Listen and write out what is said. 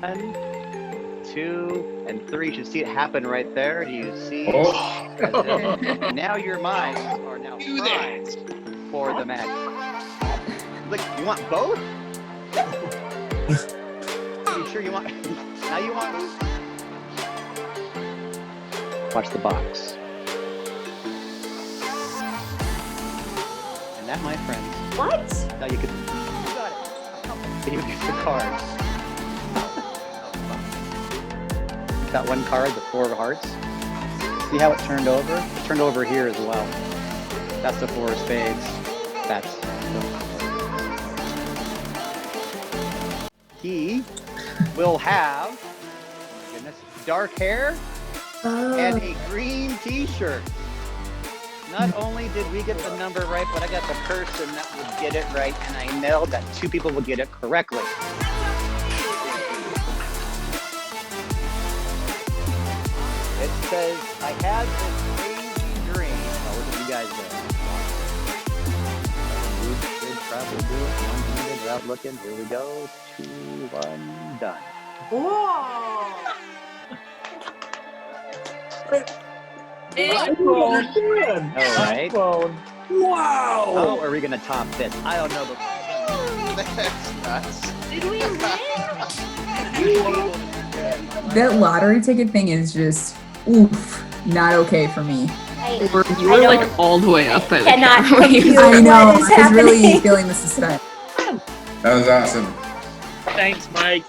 One, two, and three. You should see it happen right there. Do you see? Oh. Now your minds are now primed for the match. Look, you want both? Are you sure you want? Now you want both? Watch the box. And that, my friends. What? Now you can. You got it. Can you get the cards? Got one card, the Four of Hearts. See how it turned over? It turned over here as well. That's the Four of Spades. That's. He will have, oh my goodness, dark hair and a green t-shirt. Not only did we get the number right, but I got the person that would get it right, and I nailed that two people would get it correctly. It says, I had this crazy dream. Oh, what did you guys do? You should probably do it. One-handed without looking. Here we go. 2, 1, done. Whoa! All right. Wow! How are we going to top this? I don't know. That's nuts. Did we win? That lottery ticket thing is just, oof, not okay for me. You were like all the way up by the Cannot camera. compute. I know, What is I was really happening? feeling the suspense. That was awesome. Thanks, Mike.